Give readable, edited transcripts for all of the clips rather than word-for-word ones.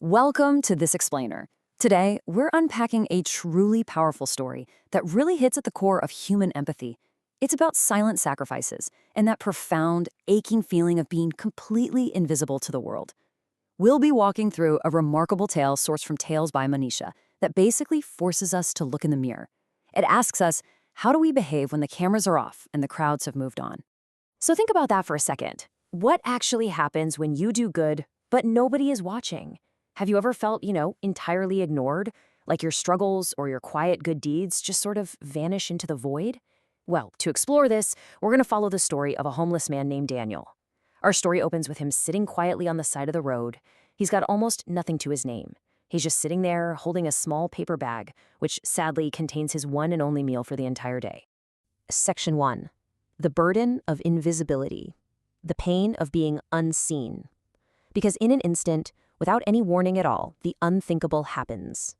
Welcome to This Explainer. Today, we're unpacking a truly powerful story that really hits at the core of human empathy. It's about silent sacrifices and that profound, aching feeling of being completely invisible to the world. We'll be walking through a remarkable tale sourced from Tales by Manisha that basically forces us to look in the mirror. It asks us, how do we behave when the cameras are off and the crowds have moved on? So think about that for a second. What actually happens when you do good, but nobody is watching? Have you ever felt, entirely ignored? Like your struggles or your quiet good deeds just sort of vanish into the void? Well, to explore this, we're going to follow the story of a homeless man named Daniel. Our story opens with him sitting quietly on the side of the road. He's got almost nothing to his name. He's just sitting there holding a small paper bag, which sadly contains his one and only meal for the entire day. Section 1. The burden of invisibility. The pain of being unseen. Because in an instant, without any warning at all, the unthinkable happens.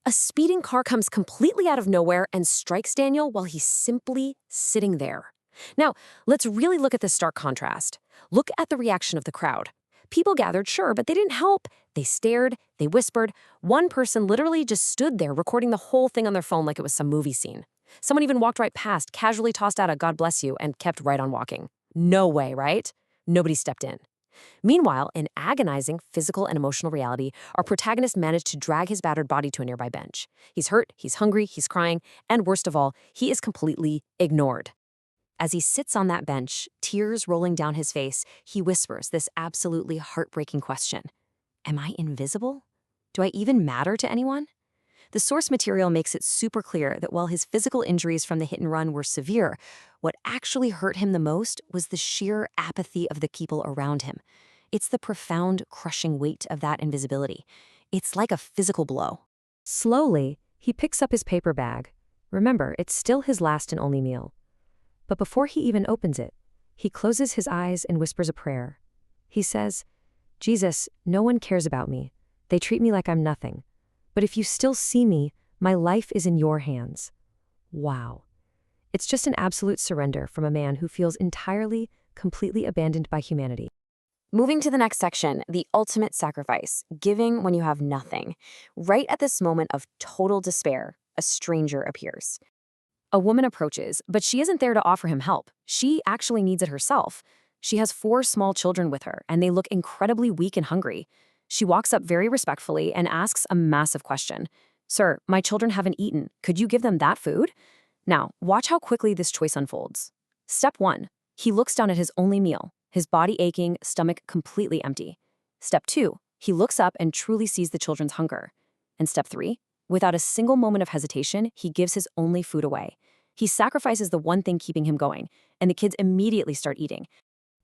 A speeding car comes completely out of nowhere and strikes Daniel while he's simply sitting there. Now, let's really look at this stark contrast. Look at the reaction of the crowd. People gathered, sure, but they didn't help. They stared, they whispered. One person literally just stood there recording the whole thing on their phone like it was some movie scene. Someone even walked right past, casually tossed out a "God bless you," and kept right on walking. No way, right? Nobody stepped in. Meanwhile, in agonizing physical and emotional reality, our protagonist managed to drag his battered body to a nearby bench. He's hurt, he's hungry, he's crying, and worst of all, he is completely ignored. As he sits on that bench, tears rolling down his face, he whispers this absolutely heartbreaking question. Am I invisible? Do I even matter to anyone? The source material makes it super clear that while his physical injuries from the hit and run were severe, what actually hurt him the most was the sheer apathy of the people around him. It's the profound, crushing weight of that invisibility. It's like a physical blow. Slowly, he picks up his paper bag. Remember, it's still his last and only meal. But before he even opens it, he closes his eyes and whispers a prayer. He says, "Jesus, no one cares about me. They treat me like I'm nothing. But if you still see me, my life is in your hands." Wow. It's just an absolute surrender from a man who feels entirely, completely abandoned by humanity. Moving to the next section, the ultimate sacrifice, giving when you have nothing. Right at this moment of total despair, a stranger appears. A woman approaches, but she isn't there to offer him help. She actually needs it herself. She has 4 small children with her, and they look incredibly weak and hungry. She walks up very respectfully and asks a massive question. "Sir, my children haven't eaten. Could you give them that food?" Now, watch how quickly this choice unfolds. Step 1. He looks down at his only meal, his body aching, stomach completely empty. Step 2. He looks up and truly sees the children's hunger. And step 3. Without a single moment of hesitation, he gives his only food away. He sacrifices the one thing keeping him going, and the kids immediately start eating.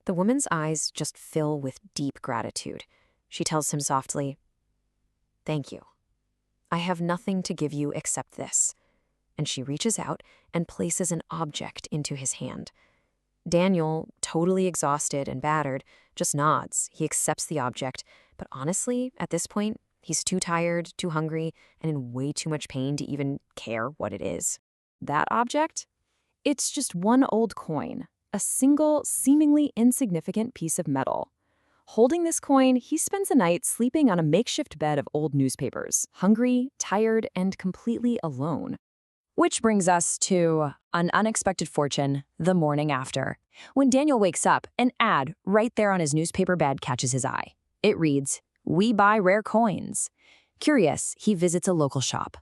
The woman's eyes just fill with deep gratitude. She tells him softly, "Thank you. I have nothing to give you except this." And she reaches out and places an object into his hand. Daniel, totally exhausted and battered, just nods. He accepts the object, but honestly, at this point, he's too tired, too hungry, and in way too much pain to even care what it is. That object? It's just one old coin, a single, seemingly insignificant piece of metal. Holding this coin, he spends the night sleeping on a makeshift bed of old newspapers, hungry, tired, and completely alone. Which brings us to an unexpected fortune the morning after. When Daniel wakes up, an ad right there on his newspaper bed catches his eye. It reads, "We buy rare coins." Curious, he visits a local shop.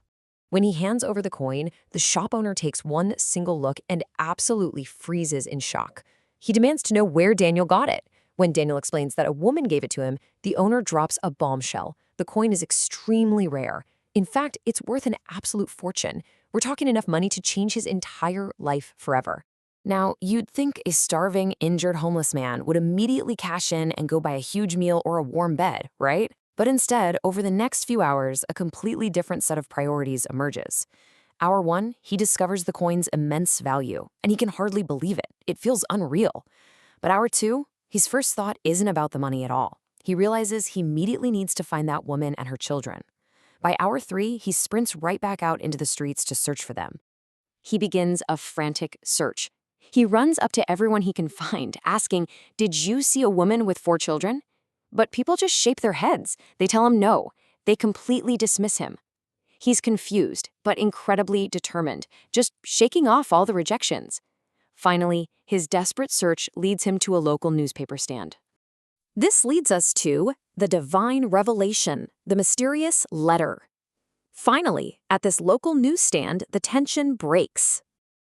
When he hands over the coin, the shop owner takes one single look and absolutely freezes in shock. He demands to know where Daniel got it. When Daniel explains that a woman gave it to him, the owner drops a bombshell. The coin is extremely rare. In fact, it's worth an absolute fortune. We're talking enough money to change his entire life forever. Now, you'd think a starving, injured homeless man would immediately cash in and go buy a huge meal or a warm bed, right? But instead, over the next few hours, a completely different set of priorities emerges. Hour 1, he discovers the coin's immense value, and he can hardly believe it. It feels unreal. But hour 2, his first thought isn't about the money at all. He realizes he immediately needs to find that woman and her children. By hour 3, he sprints right back out into the streets to search for them. He begins a frantic search. He runs up to everyone he can find, asking, "Did you see a woman with 4 children?" But people just shake their heads. They tell him no. They completely dismiss him. He's confused, but incredibly determined, just shaking off all the rejections. Finally, his desperate search leads him to a local newspaper stand. This leads us to the divine revelation, the mysterious letter. Finally, at this local newsstand, the tension breaks.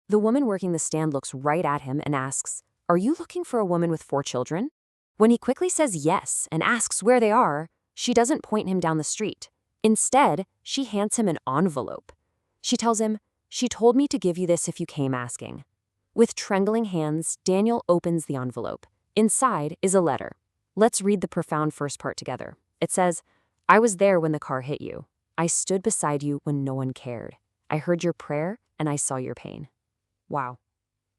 The woman working the stand looks right at him and asks, "Are you looking for a woman with 4 children?" When he quickly says yes and asks where they are, she doesn't point him down the street. Instead, she hands him an envelope. She tells him, "She told me to give you this if you came asking." With trembling hands, Daniel opens the envelope. Inside is a letter. Let's read the profound first part together. It says, "I was there when the car hit you. I stood beside you when no one cared. I heard your prayer and I saw your pain." Wow.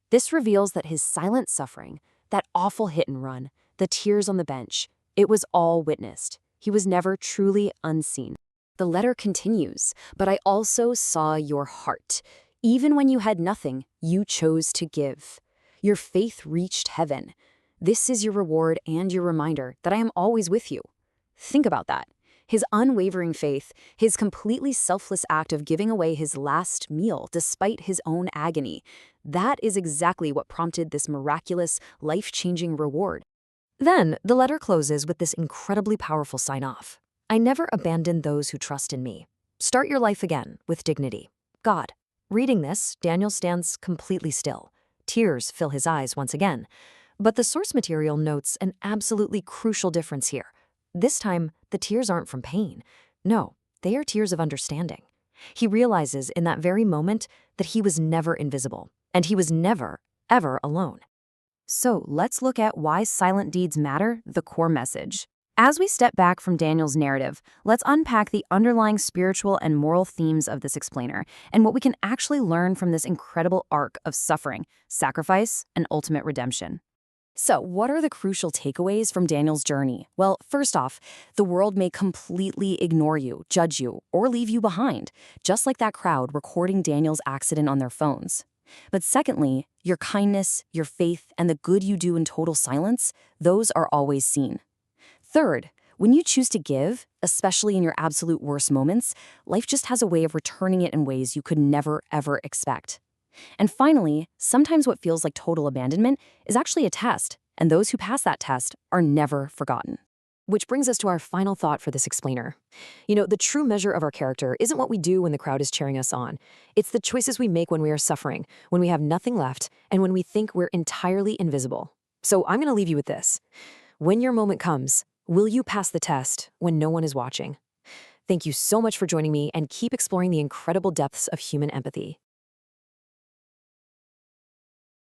This reveals that his silent suffering, that awful hit and run, the tears on the bench, it was all witnessed. He was never truly unseen. The letter continues, "But I also saw your heart. Even when you had nothing, you chose to give. Your faith reached heaven. This is your reward and your reminder that I am always with you." Think about that. His unwavering faith, his completely selfless act of giving away his last meal despite his own agony, that is exactly what prompted this miraculous, life-changing reward. Then, the letter closes with this incredibly powerful sign-off. "I never abandon those who trust in me. Start your life again with dignity. God." Reading this, Daniel stands completely still. Tears fill his eyes once again. But the source material notes an absolutely crucial difference here. This time, the tears aren't from pain. No, they are tears of understanding. He realizes in that very moment that he was never invisible, and he was never, ever alone. So let's look at why silent deeds matter, the core message. As we step back from Daniel's narrative, let's unpack the underlying spiritual and moral themes of this explainer and what we can actually learn from this incredible arc of suffering, sacrifice, and ultimate redemption. So, what are the crucial takeaways from Daniel's journey? Well, first off, the world may completely ignore you, judge you, or leave you behind, just like that crowd recording Daniel's accident on their phones. But secondly, your kindness, your faith, and the good you do in total silence, those are always seen. Third, when you choose to give, especially in your absolute worst moments, life just has a way of returning it in ways you could never, ever expect. And finally, sometimes what feels like total abandonment is actually a test, and those who pass that test are never forgotten. Which brings us to our final thought for this explainer. The true measure of our character isn't what we do when the crowd is cheering us on. It's the choices we make when we are suffering, when we have nothing left, and when we think we're entirely invisible. So I'm going to leave you with this. When your moment comes, will you pass the test when no one is watching? Thank you so much for joining me, and keep exploring the incredible depths of human empathy.